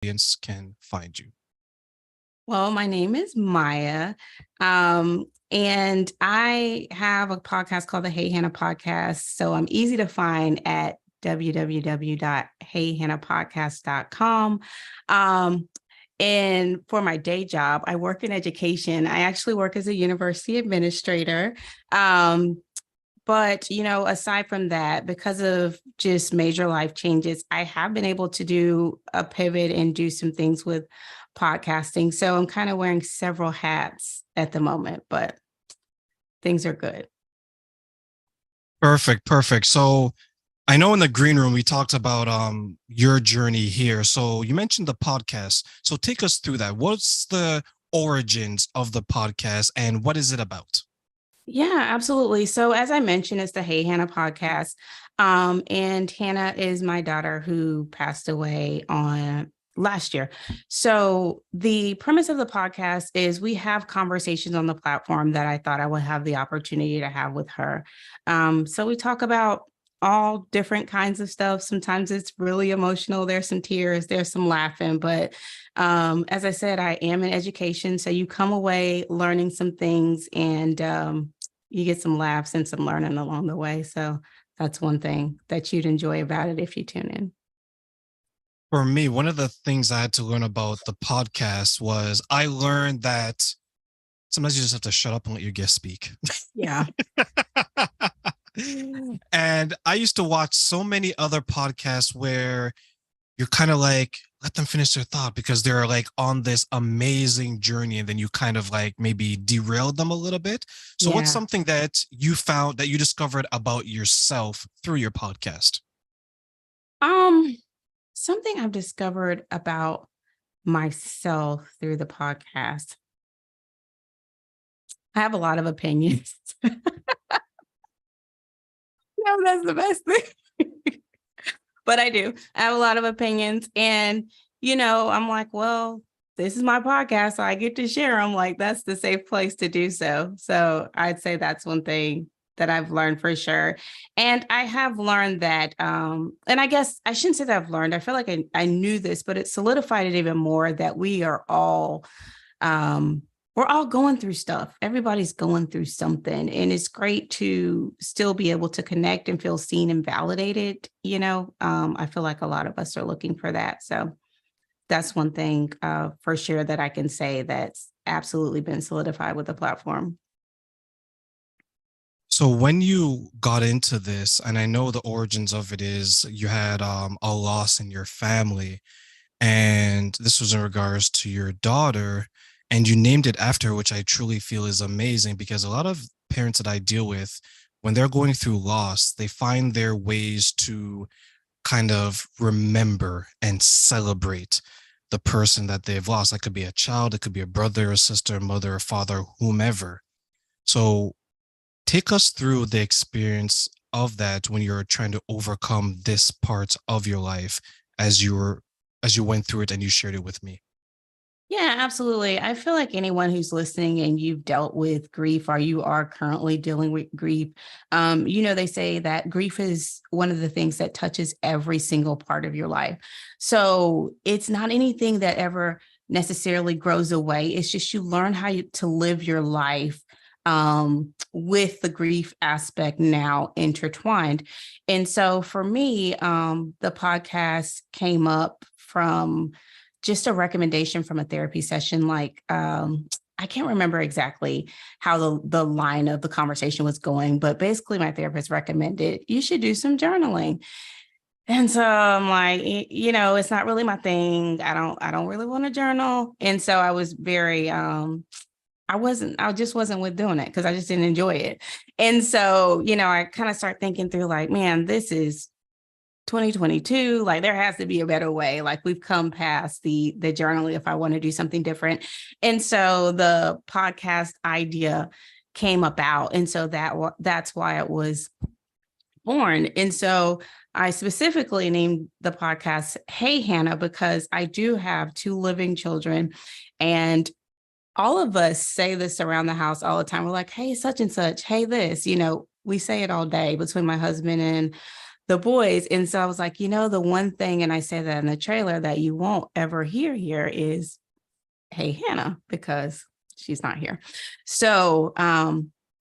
audience can find you? Well, my name is Maya. And I have a podcast called the Hey Hannah Podcast. So I'm easy to find at www.heyhannahpodcast.com. Um, and for my day job, I work in education. I actually work as a university administrator. Um, but, aside from that, because of just major life changes, I have been able to do a pivot and do some things with podcasting. So I'm kind of wearing several hats at the moment, but things are good. Perfect, perfect. So I know in the green room we talked about your journey here. So you mentioned the podcast. So take us through that. What's the origins of the podcast and what is it about? Yeah, absolutely. So as I mentioned, it's the Hey Hannah podcast. And Hannah is my daughter who passed away on last year. So the premise of the podcast is we have conversations on the platform that I thought I would have the opportunity to have with her. So we talk about all different kinds of stuff. Sometimes it's really emotional. There's some tears, there's some laughing, but as I said, I am in education. So you come away learning some things and you get some laughs and some learning along the way. So that's one thing that you'd enjoy about it if you tune in. For me, one of the things I had to learn about the podcast was I learned that sometimes you just have to shut up and let your guest speak. Yeah. And I used to watch so many other podcasts where you're kind of like, let them finish their thought because they're like on this amazing journey and then you kind of like maybe derailed them a little bit. So, what's Yeah. something that you found that you discovered about yourself through your podcast? Um, Something I've discovered about myself through the podcast. I have a lot of opinions. No, that's the best thing. But I do. I have a lot of opinions. And, I'm like, well, this is my podcast. So I get to share them. Like, that's the safe place to do so. So I'd say that's one thing that I've learned for sure. And I have learned that, and I guess I shouldn't say that I've learned. I feel like I knew this, but it solidified it even more that um, we're all going through stuff. Everybody's going through something. And it's great to still be able to connect and feel seen and validated. I feel like a lot of us are looking for that. So that's one thing for sure that I can say that's absolutely been solidified with the platform. So, when you got into this, and I know the origins of it is you had a loss in your family, and this was in regards to your daughter, and you named it after, which I truly feel is amazing because a lot of parents that I deal with, when they're going through loss, they find their ways to kind of remember and celebrate the person that they've lost. That could be a child, it could be a brother, a sister, mother, a father, whomever. So take us through the experience of that when you're trying to overcome this part of your life as you were as you went through it and you shared it with me. Yeah, absolutely. I feel like anyone who's listening and you've dealt with grief or you are currently dealing with grief, they say that grief is one of the things that touches every single part of your life. So it's not anything that ever necessarily grows away. It's just you learn to live your life with the grief aspect now intertwined. And so for me, the podcast came up from just a recommendation from a therapy session. Like, I can't remember exactly how the line of the conversation was going, but basically my therapist recommended you should do some journaling. And so I'm like, it's not really my thing. I don't really want to journal. And so I was very I just wasn't with doing it because I just didn't enjoy it. And so, I kind of start thinking through like, man, this is 2022, like there has to be a better way. Like we've come past the journaling if I want to do something different. And so the podcast idea came about, and so that's why it was born. And so I specifically named the podcast Hey Hannah because I do have two living children, and all of us say this around the house all the time. We're like, hey, such and such, hey, this, we say it all day between my husband and the boys. And so I was like, the one thing, and I say that in the trailer, that you won't ever hear here is, hey, Hannah, because she's not here. So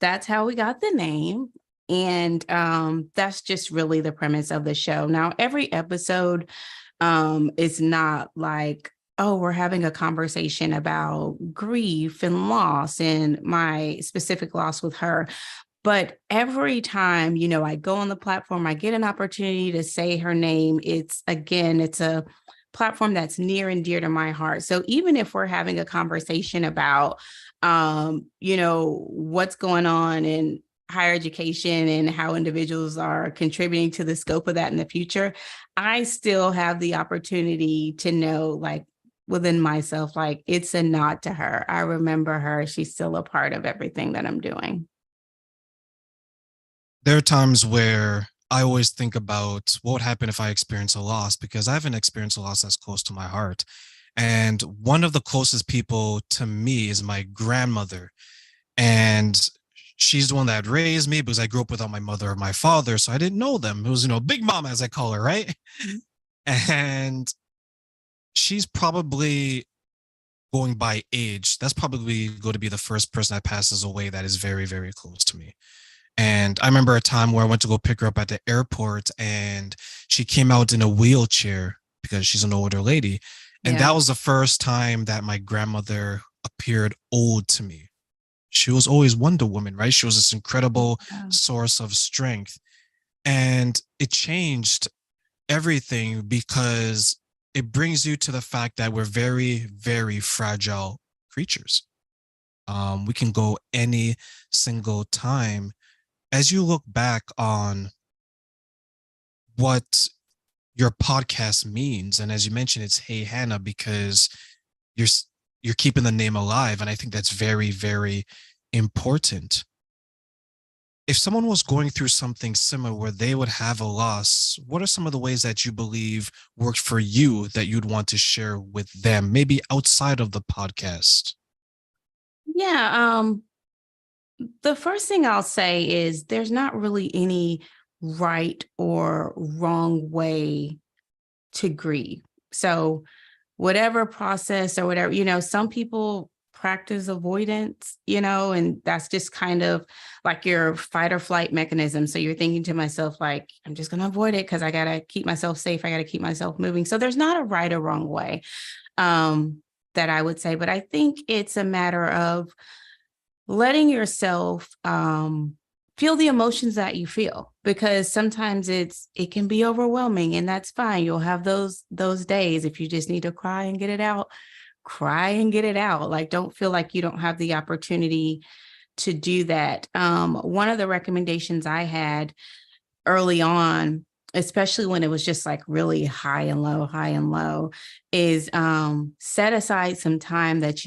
that's how we got the name. And that's just really the premise of the show. Now, every episode is not like, oh, we're having a conversation about grief and loss and my specific loss with her. But every time, I go on the platform, I get an opportunity to say her name. It's a platform that's near and dear to my heart. So even if we're having a conversation about, what's going on in higher education and how individuals are contributing to the scope of that in the future, I still have the opportunity to know, like, within myself, like, it's a nod to her. I remember her. She's still a part of everything that I'm doing. There are times where I always think about what would happen if I experience a loss because I haven't experienced a loss that's close to my heart. And one of the closest people to me is my grandmother. And she's the one that raised me because I grew up without my mother or my father. So I didn't know them. It was, Big Mom, as I call her, right? And she's probably going by age. That's probably going to be the first person that passes away that is very, very close to me. And I remember a time where I went to go pick her up at the airport and she came out in a wheelchair because she's an older lady. And Yeah. that was the first time that my grandmother appeared old to me. She was always Wonder Woman, right? She was this incredible Yeah. source of strength. And it changed everything because it brings you to the fact that we're very, very fragile creatures. We can go any single time. As you look back on what your podcast means, and as you mentioned, it's Hey Hannah because you're you're keeping the name alive, and I think that's very, very important. If someone was going through something similar where they would have a loss, what are some of the ways that you believe worked for you that you'd want to share with them, maybe outside of the podcast? Yeah. The first thing I'll say is there's not really any right or wrong way to grieve. So, whatever process or whatever, some people practice avoidance, and that's just kind of like your fight or flight mechanism. So, you're thinking to myself, like, I'm just going to avoid it because I got to keep myself safe. I got to keep myself moving. So, there's not a right or wrong way that I would say, but I think it's a matter of letting yourself feel the emotions that you feel, because sometimes it can be overwhelming, and that's fine. You'll have those days. If you just need to cry and get it out, cry and get it out. Like, don't feel like you don't have the opportunity to do that. One of the recommendations I had early on, especially when it was just like really high and low, is set aside some time that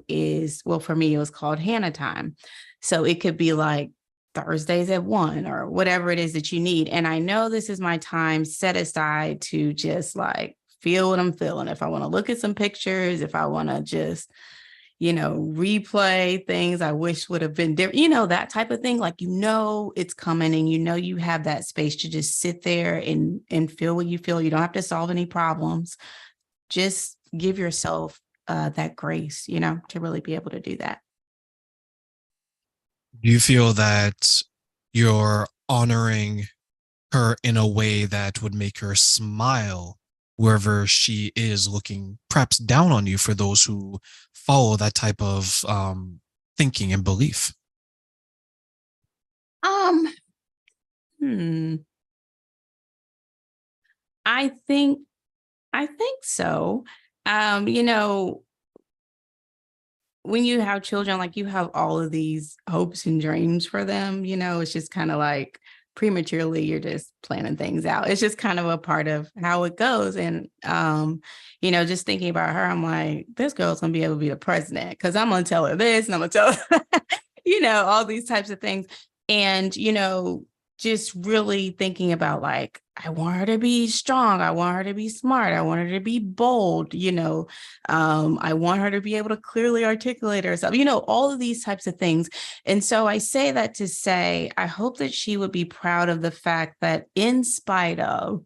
is, well, for me, it was called Hannah time. So it could be like Thursdays at 1 or whatever it is that you need. And I know this is my time set aside to just like feel what I'm feeling. If I want to look at some pictures, if I want to just replay things I wish would have been different, that type of thing. Like, it's coming, and you have that space to just sit there and feel what you feel. You don't have to solve any problems. Just give yourself that grace, to really be able to do that. Do you feel that you're honoring her in a way that would make her smile wherever she is looking perhaps down on you for those who follow that type of thinking and belief? Um, hmm. I think so. You know, when you have children, like, you have all of these hopes and dreams for them, it's just kind of like prematurely you're just planning things out. It's just kind of a part of how it goes. And just thinking about her, I'm like, this girl's gonna be able to be the president because I'm gonna tell her this and I'm gonna tell her, all these types of things. And just really thinking about, like, I want her to be strong. I want her to be smart. I want her to be bold. I want her to be able to clearly articulate herself, all of these types of things. And so I say that to say, I hope that she would be proud of the fact that in spite of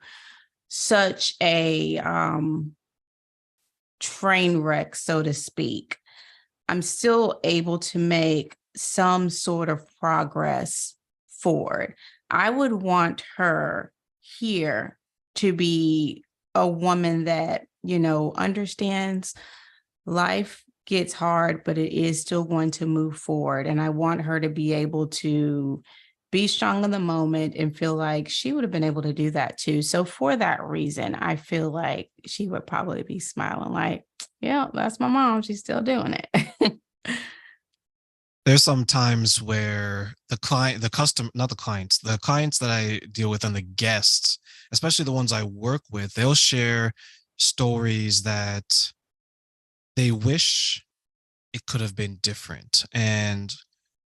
such a train wreck, so to speak, I'm still able to make some sort of progress forward. I would want her here to be a woman that, understands life gets hard, but it is still going to move forward. And I want her to be able to be strong in the moment and feel like she would have been able to do that too. So for that reason, I feel like she would probably be smiling like, yeah, that's my mom. She's still doing it. There's some times where not the clients, the clients that I deal with and the guests, especially the ones I work with, they'll share stories that they wish it could have been different. And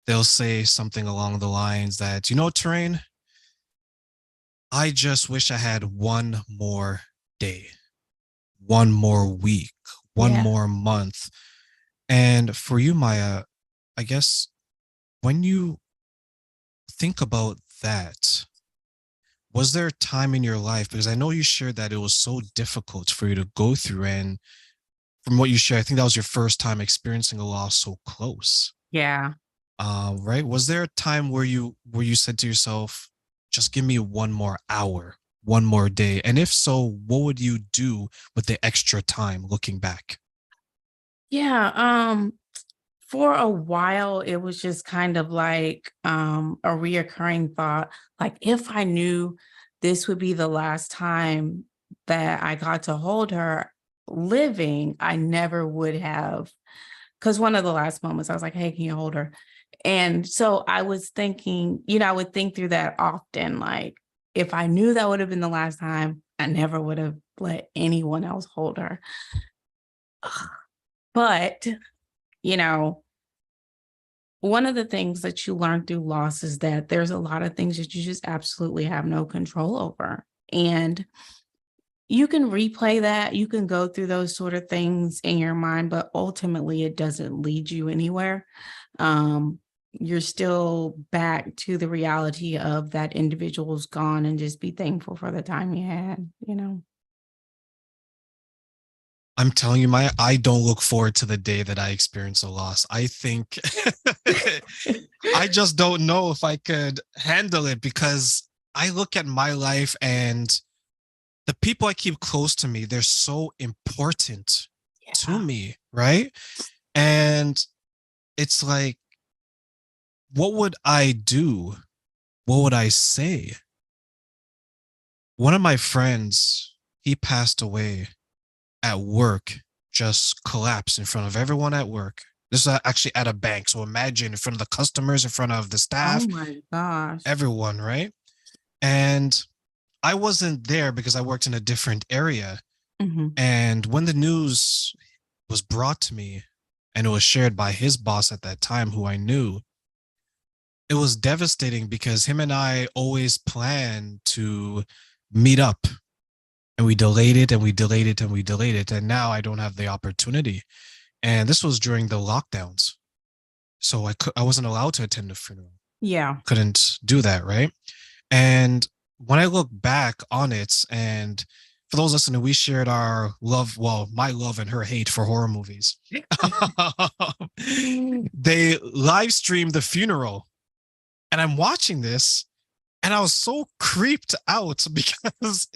they'll say something along the lines that, Terrain, I just wish I had one more day, one more week, one Yeah. more month. And for you, Maya, I guess when you think about that, was there a time in your life, because I know you shared that it was so difficult for you to go through, and from what you shared, I think that was your first time experiencing a loss so close. Yeah. Right? Was there a time where you said to yourself, just give me one more hour, one more day? And if so, what would you do with the extra time looking back? Yeah. For a while, it was just kind of like a reoccurring thought. Like, if I knew this would be the last time that I got to hold her living, I never would have. Because one of the last moments, I was like, hey, can you hold her? And so I was thinking, I would think through that often. Like, if I knew that would have been the last time, I never would have let anyone else hold her. But, you know, one of the things that you learn through loss is that there's a lot of things that you just absolutely have no control over. And you can replay that, you can go through those sort of things in your mind, but ultimately it doesn't lead you anywhere. Um, you're still back to the reality of that individual's gone and just be thankful for the time you had. I'm telling you, Maya, I don't look forward to the day that I experience a loss. I think I just don't know if I could handle it, because I look at my life and the people I keep close to me, they're so important to Yeah. me, right? And it's like, what would I do? What would I say? One of my friends, he passed away at work, just collapsed in front of everyone at work. This is actually at a bank. So imagine, in front of the customers, in front of the Oh staff, my gosh. everyone, right? And I wasn't there because I worked in a different area. Mhm. And when the news was brought to me and it was shared by his boss at that time, who I knew, it was devastating because him and I always planned to meet up, and we delayed it and we delayed it and we delayed it. And now I don't have the opportunity. And this was during the lockdowns. So I wasn't allowed to attend the funeral. Yeah. Couldn't do that, right? And when I look back on it, and for those listening, we shared our love, well, my love and her hate for horror movies. They live streamed the funeral, and I'm watching this, and I was so creeped out because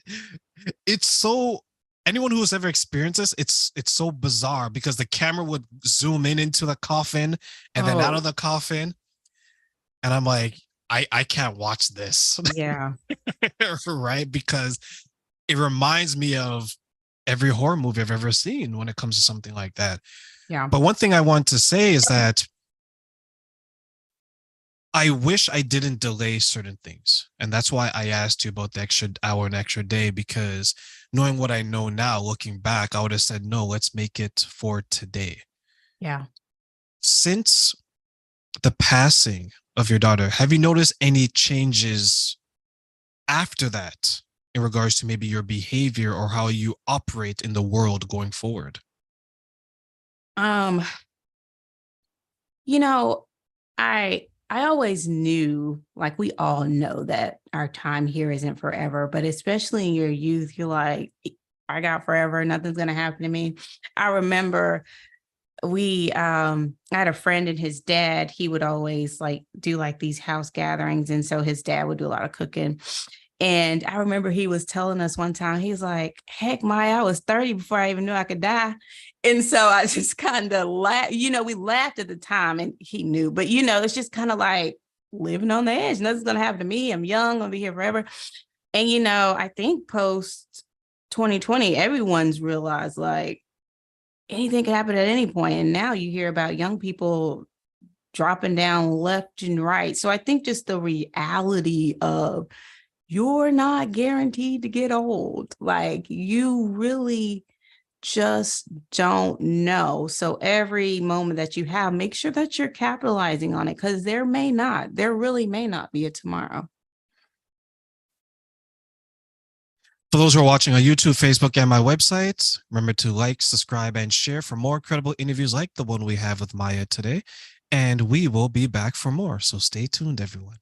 it's so, anyone who has ever experienced this, it's so bizarre because the camera would zoom in into the coffin and then out Oh, of the coffin, and I'm like, I can't watch this. yeah. Right? Because it reminds me of every horror movie I've ever seen when it comes to something like that. Yeah. But one thing I want to say is that I wish I didn't delay certain things. And that's why I asked you about the extra hour and extra day, because knowing what I know now, looking back, I would have said, no, let's make it for today. Yeah. Since the passing of your daughter, have you noticed any changes after that? in regards to maybe your behavior or how you operate in the world going forward? Um, you know, I always knew, like we all know that our time here isn't forever, but especially in your youth, you're like, I got forever, nothing's gonna happen to me. I remember I had a friend and his dad, he would always like do like these house gatherings. And so his dad would do a lot of cooking. And I remember he was telling us one time, he was like, heck, Maya, I was 30 before I even knew I could die. And so I just kind of laughed, we laughed at the time and he knew, but it's just kind of like living on the edge. Nothing's gonna happen to me. I'm young, I'm gonna be here forever. And I think post 2020, everyone's realized like anything can happen at any point. And now you hear about young people dropping down left and right. So I think just the reality of you're not guaranteed to get old. Like you really just don't know. So every moment that you have, make sure that you're capitalizing on it because there really may not be a tomorrow. For those who are watching on YouTube, Facebook, and my website, remember to like, subscribe, and share for more incredible interviews like the one we have with Maya today. And we will be back for more. So stay tuned, everyone.